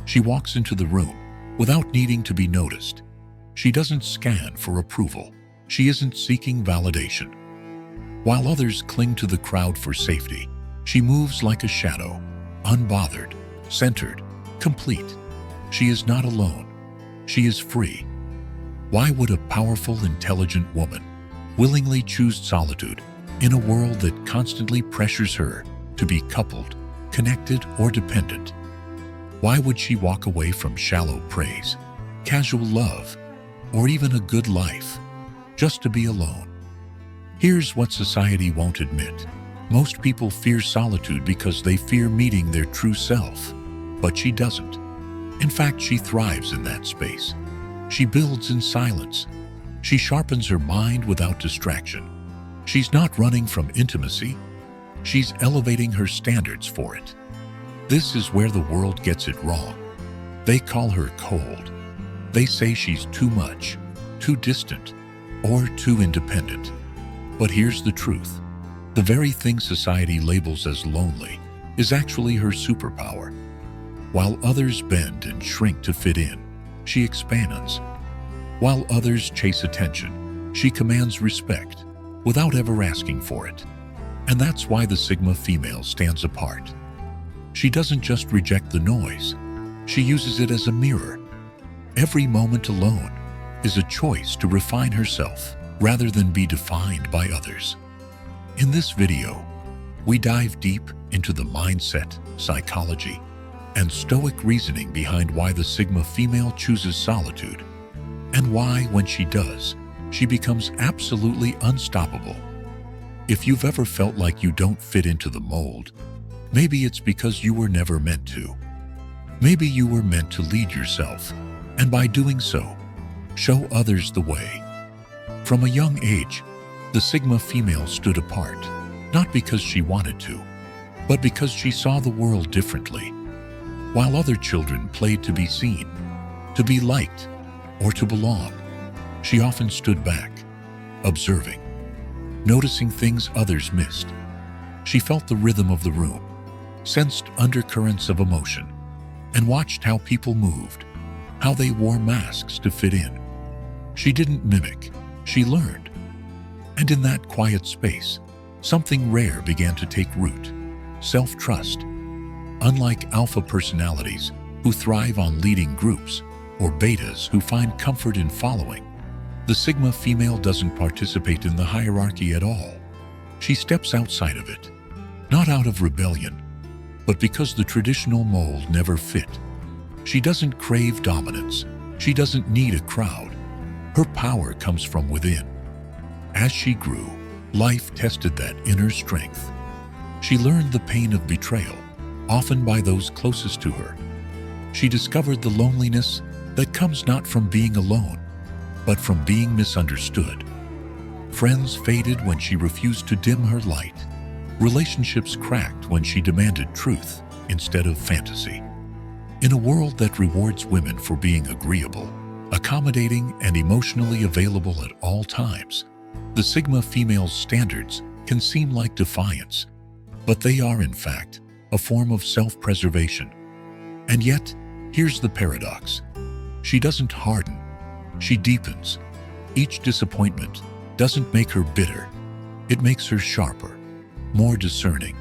She walks into the room without needing to be noticed. She doesn't scan for approval. She isn't seeking validation. While others cling to the crowd for safety, she moves like a shadow, unbothered, centered, complete. She is not alone. She is free. Why would a powerful, intelligent woman willingly choose solitude in a world that constantly pressures her to be coupled, connected, or dependent? Why would she walk away from shallow praise, casual love, or even a good life just to be alone? Here's what society won't admit. Most people fear solitude because they fear meeting their true self, but she doesn't. In fact, she thrives in that space. She builds in silence. She sharpens her mind without distraction. She's not running from intimacy. She's elevating her standards for it. This is where the world gets it wrong. They call her cold. They say she's too much, too distant, or too independent. But here's the truth. The very thing society labels as lonely is actually her superpower. While others bend and shrink to fit in, she expands. While others chase attention, she commands respect without ever asking for it. And that's why the Sigma female stands apart. She doesn't just reject the noise. She uses it as a mirror. Every moment alone is a choice to refine herself rather than be defined by others. In this video, we dive deep into the mindset, psychology, and Stoic reasoning behind why the Sigma female chooses solitude, and why, when she does, she becomes absolutely unstoppable. If you've ever felt like you don't fit into the mold, maybe it's because you were never meant to. Maybe you were meant to lead yourself, and by doing so, show others the way. From a young age, the Sigma female stood apart, not because she wanted to, but because she saw the world differently. While other children played to be seen, to be liked, or to belong, she often stood back, observing, noticing things others missed. She felt the rhythm of the room, sensed undercurrents of emotion, and watched how people moved, how they wore masks to fit in. She didn't mimic, she learned. And in that quiet space, something rare began to take root: self-trust. Unlike alpha personalities who thrive on leading groups, or betas who find comfort in following, the Sigma female doesn't participate in the hierarchy at all. She steps outside of it, not out of rebellion, but because the traditional mold never fit. She doesn't crave dominance. She doesn't need a crowd. Her power comes from within. As she grew, life tested that inner strength. She learned the pain of betrayal, often by those closest to her. She discovered the loneliness that comes not from being alone, but from being misunderstood. Friends faded when she refused to dim her light. Relationships cracked when she demanded truth instead of fantasy. In a world that rewards women for being agreeable, accommodating, and emotionally available at all times, the Sigma female's standards can seem like defiance, but they are, in fact, a form of self-preservation. And yet, here's the paradox. She doesn't harden, she deepens. Each disappointment doesn't make her bitter. It makes her sharper, more discerning.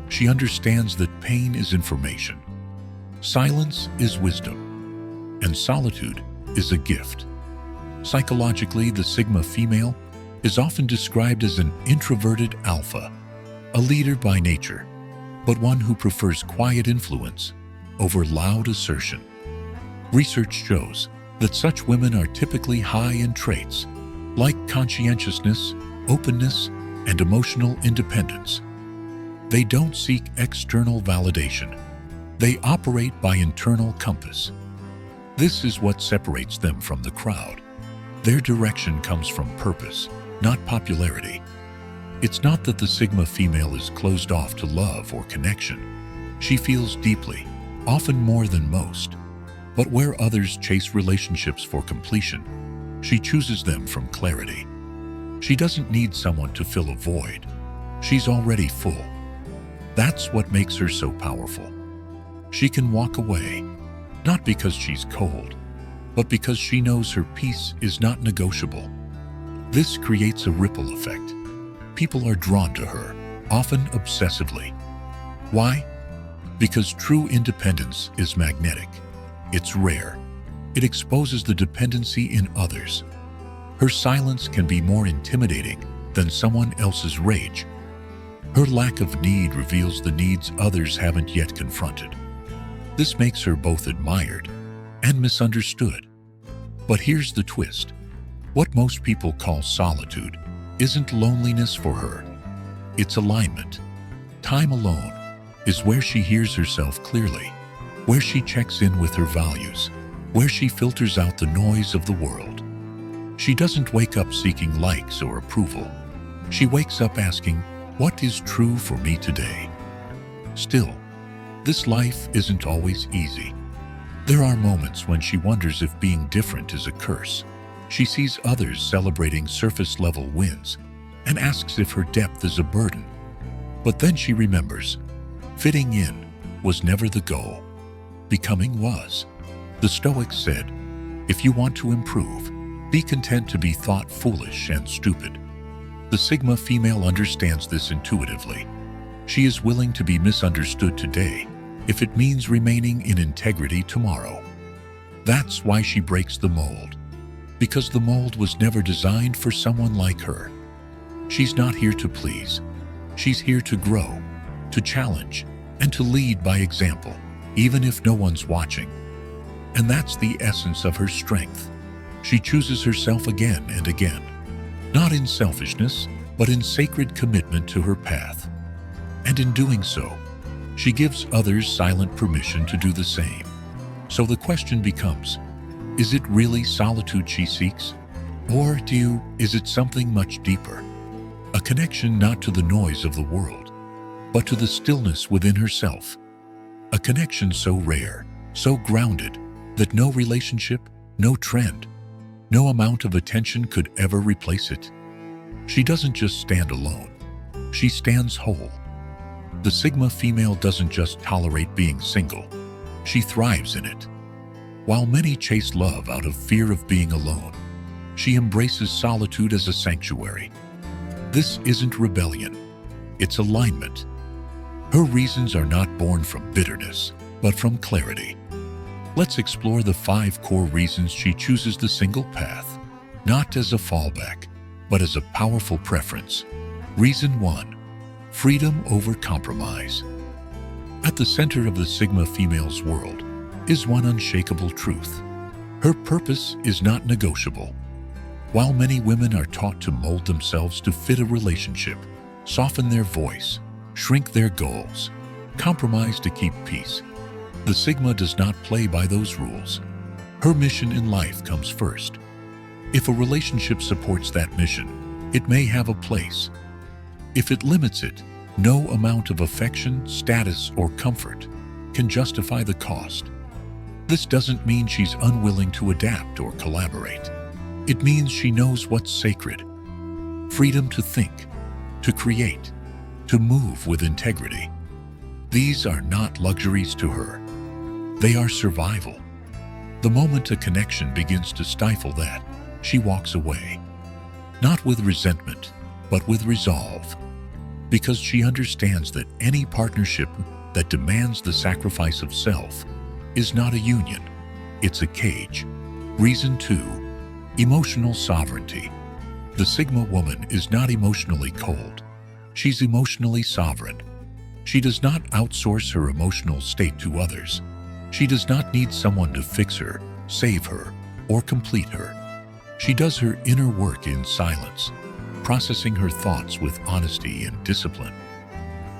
She understands that pain is information, silence is wisdom, and solitude is a gift. Psychologically, the Sigma female is often described as an introverted alpha, a leader by nature, but one who prefers quiet influence over loud assertion. Research shows that such women are typically high in traits like conscientiousness, openness, and emotional independence. They don't seek external validation. They operate by internal compass. This is what separates them from the crowd. Their direction comes from purpose, not popularity. It's not that the Sigma female is closed off to love or connection. She feels deeply, often more than most. But where others chase relationships for completion, she chooses them from clarity. She doesn't need someone to fill a void. She's already full. That's what makes her so powerful. She can walk away, not not because she's cold, but because she knows her peace is not negotiable. This creates a ripple effect. People are drawn to her, often obsessively. Why? Because true independence is magnetic. It's rare. It exposes the dependency in others. Her silence can be more intimidating than someone else's rage. Her lack of need reveals the needs others haven't yet confronted. This makes her both admired and misunderstood. But here's the twist. What most people call solitude isn't loneliness for her. It's alignment. Time alone is where she hears herself clearly, where she checks in with her values, where she filters out the noise of the world. She doesn't wake up seeking likes or approval. She wakes up asking, what is true for me today? Still, this life isn't always easy. There are moments when she wonders if being different is a curse. She sees others celebrating surface-level wins and asks if her depth is a burden. But then she remembers, fitting in was never the goal. Becoming was. The Stoics said, if you want to improve, be content to be thought foolish and stupid. The Sigma female understands this intuitively. She is willing to be misunderstood today if it means remaining in integrity tomorrow. That's why she breaks the mold. Because the mold was never designed for someone like her. She's not here to please. She's here to grow, to challenge, and to lead by example, even if no one's watching. And that's the essence of her strength. She chooses herself again and again, not in selfishness, but in sacred commitment to her path. And in doing so, she gives others silent permission to do the same. So the question becomes, is it really solitude she seeks? Or is it something much deeper? A connection not to the noise of the world, but to the stillness within herself. A connection so rare, so grounded, that no relationship, no trend, no amount of attention could ever replace it. She doesn't just stand alone. She stands whole. The Sigma female doesn't just tolerate being single. She thrives in it. While many chase love out of fear of being alone, she embraces solitude as a sanctuary. This isn't rebellion. It's alignment. Her reasons are not born from bitterness, but from clarity. Let's explore the 5 core reasons she chooses the single path, not as a fallback, but as a powerful preference. Reason 1. Freedom over compromise. At the center of the Sigma female's world is one unshakable truth. Her purpose is not negotiable. While many women are taught to mold themselves to fit a relationship, soften their voice, shrink their goals, compromise to keep peace, the Sigma does not play by those rules. Her mission in life comes first. If a relationship supports that mission, it may have a place. If it limits it, no amount of affection, status, or comfort can justify the cost. This doesn't mean she's unwilling to adapt or collaborate. It means she knows what's sacred. Freedom to think, to create, to move with integrity. These are not luxuries to her. They are survival. The moment a connection begins to stifle that, she walks away. Not with resentment, but with resolve. Because she understands that any partnership that demands the sacrifice of self is not a union, it's a cage. Reason 2. Emotional sovereignty. The Sigma woman is not emotionally cold. She's emotionally sovereign. She does not outsource her emotional state to others. She does not need someone to fix her, save her, or complete her. She does her inner work in silence, processing her thoughts with honesty and discipline.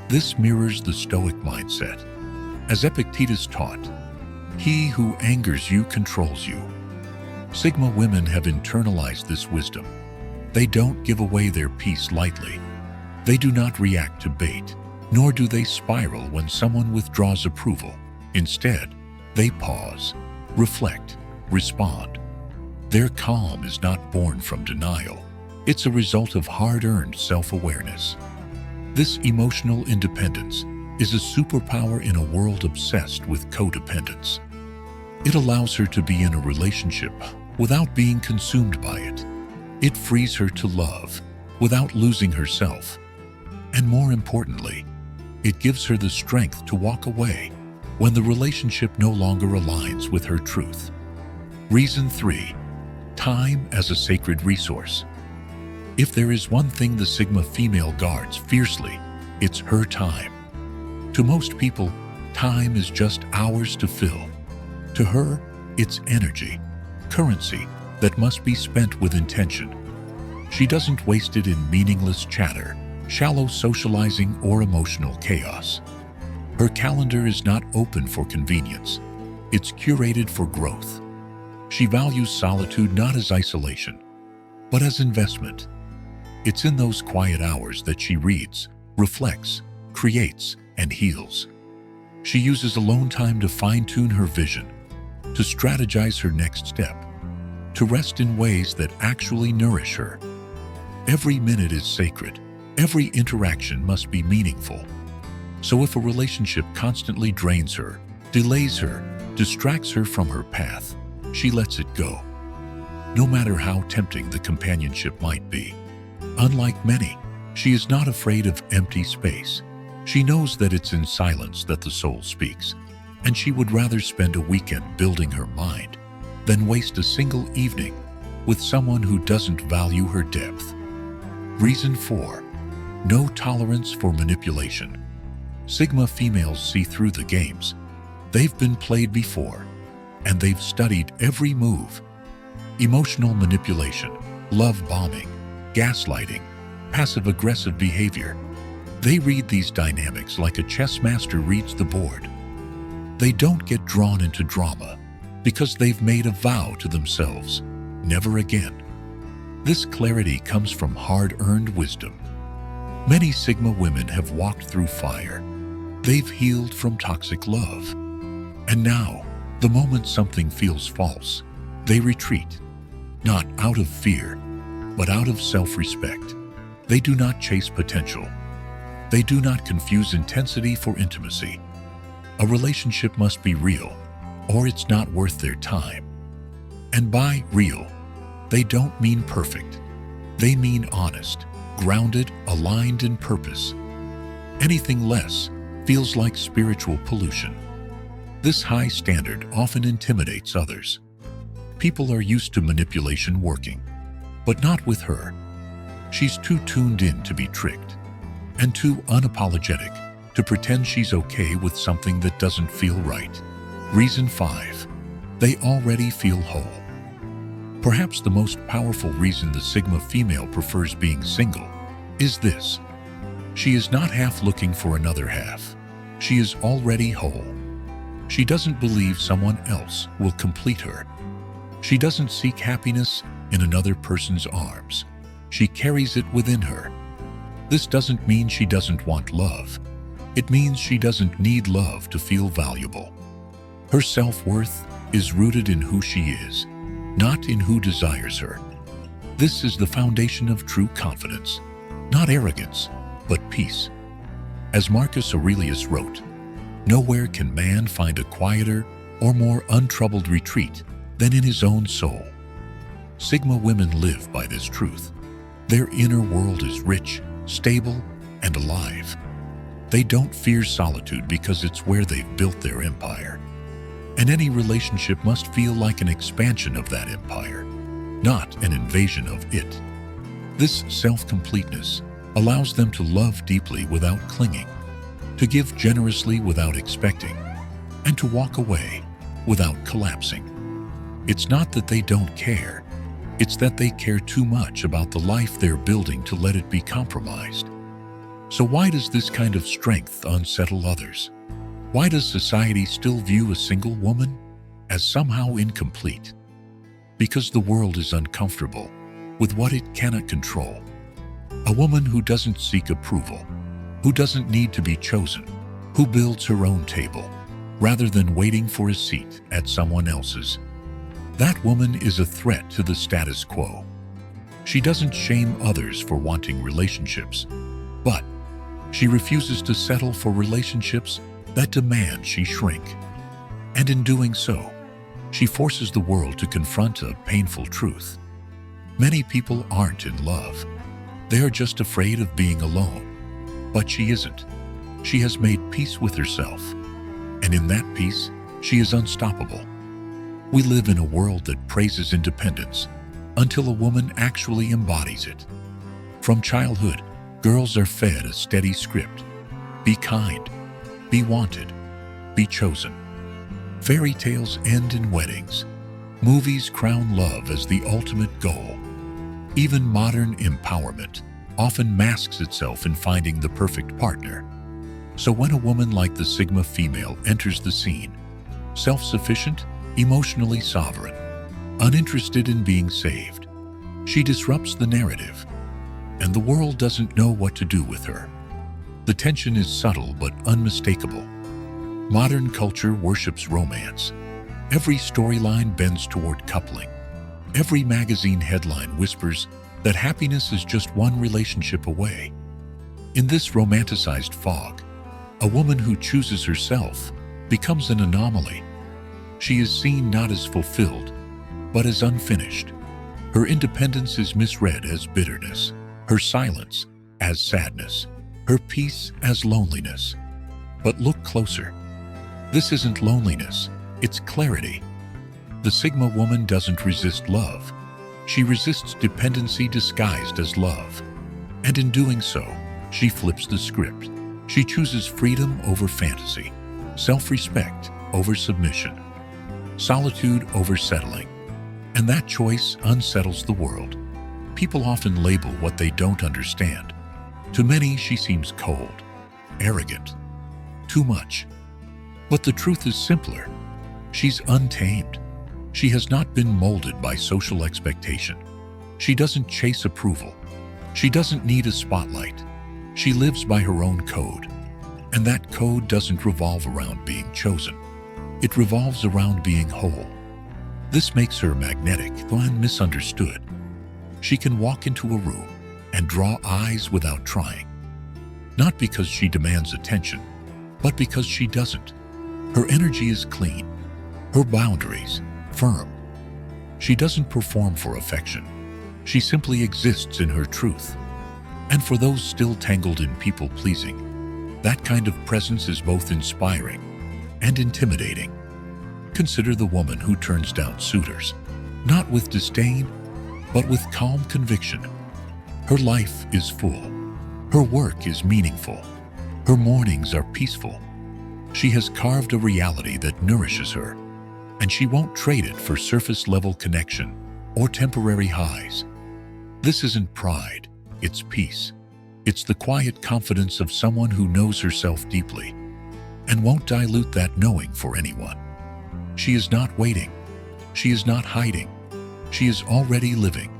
This mirrors the Stoic mindset. As Epictetus taught, he who angers you controls you. Sigma women have internalized this wisdom. They don't give away their peace lightly. They do not react to bait, nor do they spiral when someone withdraws approval. Instead, they pause, reflect, respond. Their calm is not born from denial. It's a result of hard-earned self-awareness. This emotional independence is a superpower in a world obsessed with codependence. It allows her to be in a relationship without being consumed by it. It frees her to love without losing herself. And more importantly, it gives her the strength to walk away when the relationship no longer aligns with her truth. Reason 3. Time as a sacred resource. If there is one thing the Sigma female guards fiercely, it's her time. To most people, time is just hours to fill. To her, it's energy, currency that must be spent with intention. She doesn't waste it in meaningless chatter, shallow socializing, or emotional chaos. Her calendar is not open for convenience. It's curated for growth. She values solitude not as isolation, but as investment. It's in those quiet hours that she reads, reflects, creates, and heals. She uses alone time to fine-tune her vision, to strategize her next step, to rest in ways that actually nourish her. Every minute is sacred. Every interaction must be meaningful. So if a relationship constantly drains her, delays her, distracts her from her path, she lets it go. No matter how tempting the companionship might be. Unlike many, she is not afraid of empty space. She knows that it's in silence that the soul speaks, and she would rather spend a weekend building her mind than waste a single evening with someone who doesn't value her depth. Reason 4. No tolerance for manipulation. Sigma females see through the games. They've been played before, and they've studied every move. Emotional manipulation, love bombing, gaslighting, passive-aggressive behavior. They read these dynamics like a chess master reads the board. They don't get drawn into drama because they've made a vow to themselves, never again. This clarity comes from hard-earned wisdom. Many Sigma women have walked through fire. They've healed from toxic love. And now, the moment something feels false, they retreat. Not out of fear, but out of self-respect. They do not chase potential. They do not confuse intensity for intimacy. A relationship must be real, or it's not worth their time. And by real, they don't mean perfect. They mean honest, grounded, aligned in purpose. Anything less feels like spiritual pollution. This high standard often intimidates others. People are used to manipulation working, but not with her. She's too tuned in to be tricked, and too unapologetic to pretend she's okay with something that doesn't feel right. Reason 5. They already feel whole. Perhaps the most powerful reason the Sigma female prefers being single is this. She is not half looking for another half. She is already whole. She doesn't believe someone else will complete her. She doesn't seek happiness in another person's arms. She carries it within her. This doesn't mean she doesn't want love. It means she doesn't need love to feel valuable. Her self-worth is rooted in who she is, not in who desires her. This is the foundation of true confidence, not arrogance, but peace. As Marcus Aurelius wrote, "Nowhere can man find a quieter or more untroubled retreat than in his own soul." Sigma women live by this truth. Their inner world is rich, stable, and alive. They don't fear solitude because it's where they've built their empire. And any relationship must feel like an expansion of that empire, not an invasion of it. This self-completeness allows them to love deeply without clinging, to give generously without expecting, and to walk away without collapsing. It's not that they don't care. It's that they care too much about the life they're building to let it be compromised. So why does this kind of strength unsettle others? Why does society still view a single woman as somehow incomplete? Because the world is uncomfortable with what it cannot control. A woman who doesn't seek approval, who doesn't need to be chosen, who builds her own table, rather than waiting for a seat at someone else's. That woman is a threat to the status quo. She doesn't shame others for wanting relationships, but she refuses to settle for relationships that demand she shrink. And in doing so, She forces the world to confront a painful truth. Many people aren't in love. They are just afraid of being alone. But she isn't. She has made peace with herself. And in that peace, she is unstoppable. We live in a world that praises independence until a woman actually embodies it. From childhood, girls are fed a steady script. Be kind, be wanted, be chosen. Fairy tales end in weddings. Movies crown love as the ultimate goal. Even modern empowerment often masks itself in finding the perfect partner. So when a woman like the Sigma female enters the scene, self-sufficient, emotionally sovereign, uninterested in being saved, she disrupts the narrative, and the world doesn't know what to do with her. The tension is subtle but unmistakable. Modern culture worships romance. Every storyline bends toward coupling. Every magazine headline whispers that happiness is just one relationship away. In this romanticized fog, a woman who chooses herself becomes an anomaly. She is seen not as fulfilled, but as unfinished. Her independence is misread as bitterness, her silence as sadness, her peace as loneliness. But look closer. This isn't loneliness, it's clarity. The Sigma woman doesn't resist love. She resists dependency disguised as love. And in doing so, she flips the script. She chooses freedom over fantasy, self-respect over submission, solitude over settling. And that choice unsettles the world. People often label what they don't understand. To many, she seems cold, arrogant, too much. But the truth is simpler. She's untamed. She has not been molded by social expectation. She doesn't chase approval. She doesn't need a spotlight. She lives by her own code. And that code doesn't revolve around being chosen. It revolves around being whole. This makes her magnetic, though misunderstood. She can walk into a room and draw eyes without trying. Not because she demands attention, but because she doesn't. Her energy is clean, her boundaries firm. She doesn't perform for affection. She simply exists in her truth. And for those still tangled in people-pleasing, that kind of presence is both inspiring and intimidating. Consider the woman who turns down suitors, not with disdain, but with calm conviction. Her life is full. Her work is meaningful. Her mornings are peaceful. She has carved a reality that nourishes her, and she won't trade it for surface-level connection or temporary highs. This isn't pride, it's peace. It's the quiet confidence of someone who knows herself deeply and won't dilute that knowing for anyone. She is not waiting. She is not hiding. She is already living.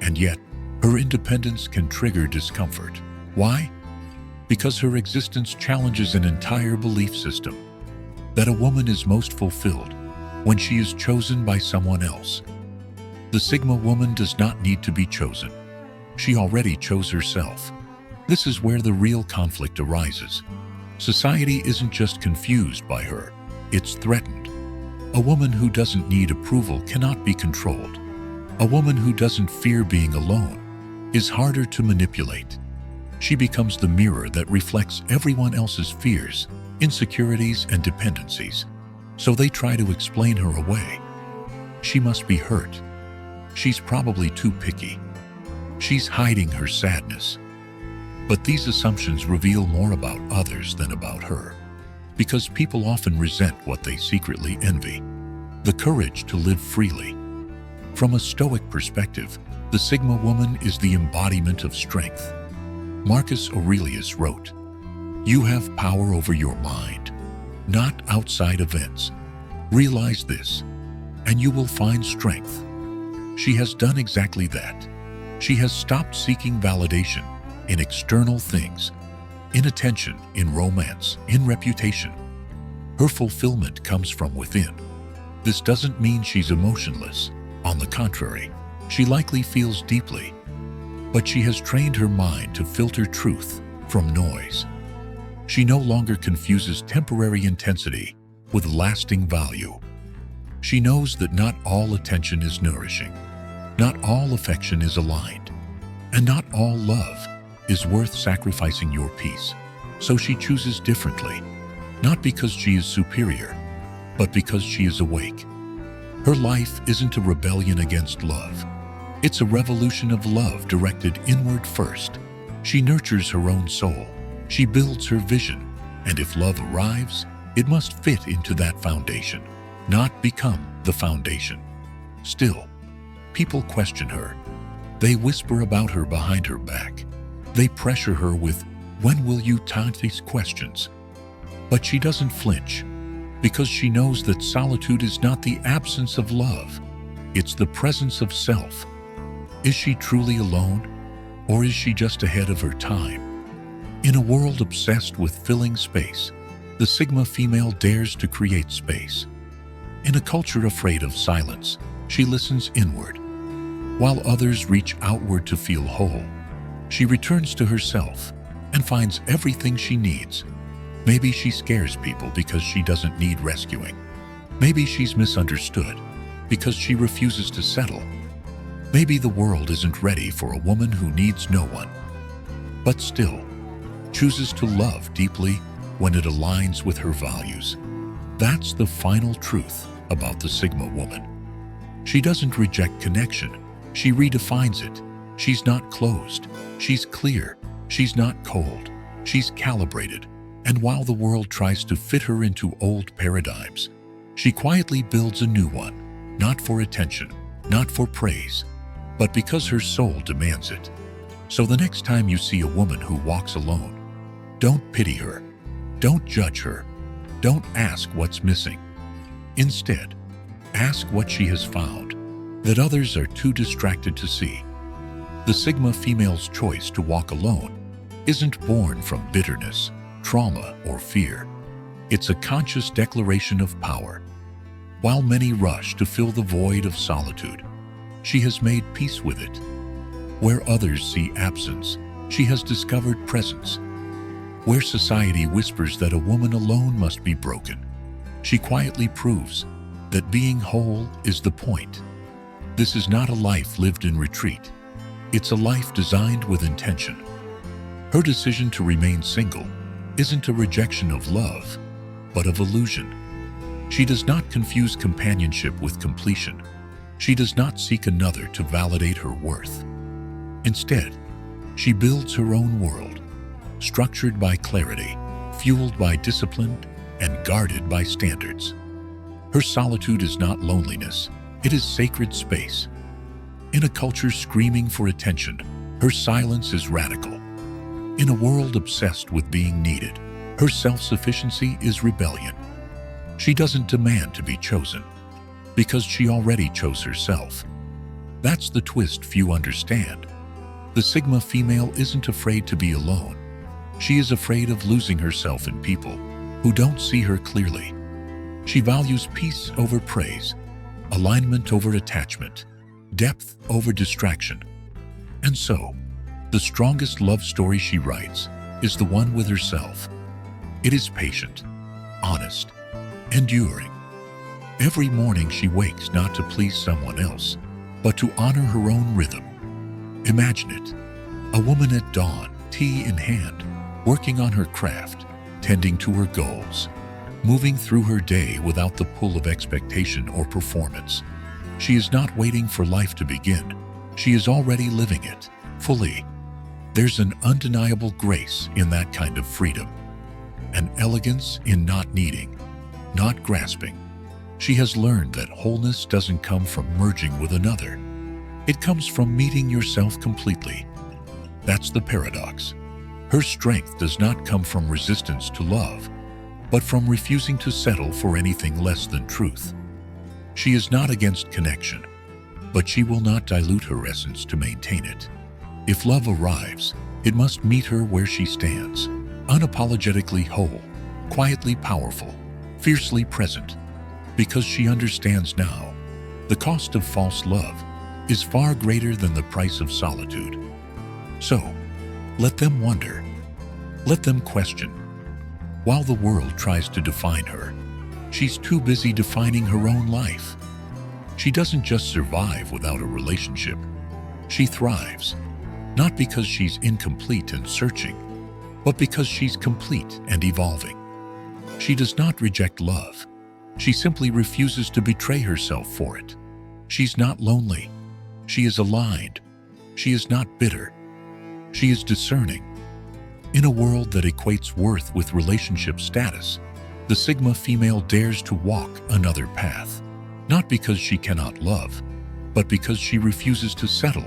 And yet, her independence can trigger discomfort. Why? Because her existence challenges an entire belief system that a woman is most fulfilled when she is chosen by someone else. The Sigma woman does not need to be chosen. She already chose herself. This is where the real conflict arises. Society isn't just confused by her, it's threatened. A woman who doesn't need approval cannot be controlled. A woman who doesn't fear being alone is harder to manipulate. She becomes the mirror that reflects everyone else's fears, insecurities, and dependencies. So they try to explain her away. She must be hurt. She's probably too picky. She's hiding her sadness. But these assumptions reveal more about others than about her, because people often resent what they secretly envy: the courage to live freely. From a Stoic perspective, the Sigma woman is the embodiment of strength. Marcus Aurelius wrote, "You have power over your mind, not outside events. Realize this, and you will find strength." She has done exactly that. She has stopped seeking validation in external things, in attention, in romance, in reputation. Her fulfillment comes from within. This doesn't mean she's emotionless. On the contrary, she likely feels deeply, but she has trained her mind to filter truth from noise. She no longer confuses temporary intensity with lasting value. She knows that not all attention is nourishing, not all affection is aligned, and not all love is worth sacrificing your peace. So she chooses differently, not because she is superior, but because she is awake. Her life isn't a rebellion against love. It's a revolution of love directed inward first. She nurtures her own soul. She builds her vision. And if love arrives, it must fit into that foundation, not become the foundation. Still, people question her. They whisper about her behind her back. They pressure her with, "When will you taunt these questions?" But she doesn't flinch, because she knows that solitude is not the absence of love. It's the presence of self. Is she truly alone, or is she just ahead of her time? In a world obsessed with filling space, the Sigma female dares to create space. In a culture afraid of silence, she listens inward. While others reach outward to feel whole, she returns to herself and finds everything she needs. Maybe she scares people because she doesn't need rescuing. Maybe she's misunderstood because she refuses to settle. Maybe the world isn't ready for a woman who needs no one, but still chooses to love deeply when it aligns with her values. That's the final truth about the Sigma woman. She doesn't reject connection, she redefines it. She's not closed, she's clear. She's not cold, she's calibrated. And while the world tries to fit her into old paradigms, she quietly builds a new one, not for attention, not for praise, but because her soul demands it. So the next time you see a woman who walks alone, don't pity her, don't judge her, don't ask what's missing. Instead, ask what she has found that others are too distracted to see. The Sigma female's choice to walk alone isn't born from bitterness, trauma, or fear. It's a conscious declaration of power. While many rush to fill the void of solitude, she has made peace with it. Where others see absence, she has discovered presence. Where society whispers that a woman alone must be broken, she quietly proves that being whole is the point. This is not a life lived in retreat. It's a life designed with intention. Her decision to remain single isn't a rejection of love, but of illusion. She does not confuse companionship with completion. She does not seek another to validate her worth. Instead, she builds her own world, structured by clarity, fueled by discipline, and guarded by standards. Her solitude is not loneliness, it is sacred space. In a culture screaming for attention, her silence is radical. In a world obsessed with being needed, her self-sufficiency is rebellion. She doesn't demand to be chosen, because she already chose herself. That's the twist few understand. The Sigma female isn't afraid to be alone. She is afraid of losing herself in people who don't see her clearly. She values peace over praise, alignment over attachment, depth over distraction. And so, the strongest love story she writes is the one with herself. It is patient, honest, enduring. Every morning she wakes not to please someone else, but to honor her own rhythm. Imagine it, a woman at dawn, tea in hand, working on her craft, tending to her goals, moving through her day without the pull of expectation or performance. She is not waiting for life to begin. She is already living it, fully. There's an undeniable grace in that kind of freedom, an elegance in not needing, not grasping. She has learned that wholeness doesn't come from merging with another. It comes from meeting yourself completely. That's the paradox. Her strength does not come from resistance to love, but from refusing to settle for anything less than truth. She is not against connection, but she will not dilute her essence to maintain it. If love arrives, it must meet her where she stands, unapologetically whole, quietly powerful, fiercely present, because she understands now the cost of false love is far greater than the price of solitude. So, let them wonder, let them question. While the world tries to define her, She's too busy defining her own life. She doesn't just survive without a relationship. She thrives, not because she's incomplete and searching, but because she's complete and evolving. She does not reject love. She simply refuses to betray herself for it. She's not lonely. She is aligned. She is not bitter. She is discerning. In a world that equates worth with relationship status, the Sigma female dares to walk another path, not because she cannot love, but because she refuses to settle.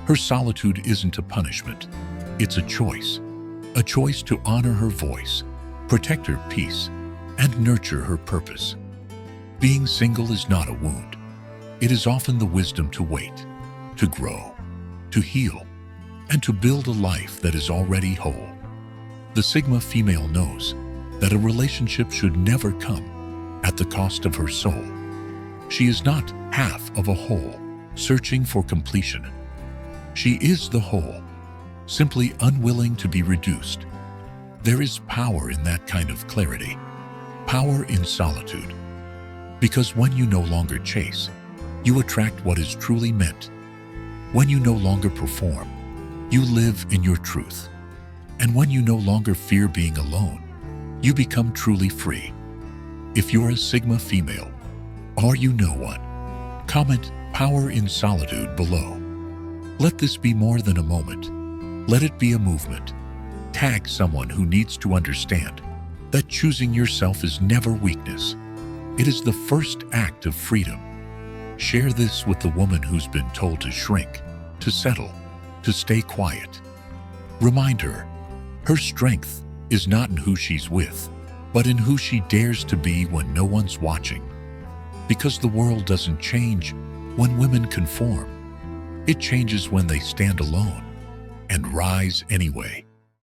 Her solitude isn't a punishment. It's a choice to honor her voice, protect her peace, and nurture her purpose. Being single is not a wound. It is often the wisdom to wait, to grow, to heal, and to build a life that is already whole. The Sigma female knows that a relationship should never come at the cost of her soul. She is not half of a whole, searching for completion. She is the whole, simply unwilling to be reduced. There is power in that kind of clarity, power in solitude. Because when you no longer chase, you attract what is truly meant. When you no longer perform, you live in your truth. And when you no longer fear being alone, you become truly free. If you're a Sigma female, or you know one, comment "Power in Solitude" below. Let this be more than a moment. Let it be a movement. Tag someone who needs to understand that choosing yourself is never weakness. It is the first act of freedom. Share this with the woman who's been told to shrink, to settle, to stay quiet. Remind her, her strength is not in who she's with, but in who she dares to be when no one's watching. Because the world doesn't change when women conform. It changes when they stand alone and rise anyway.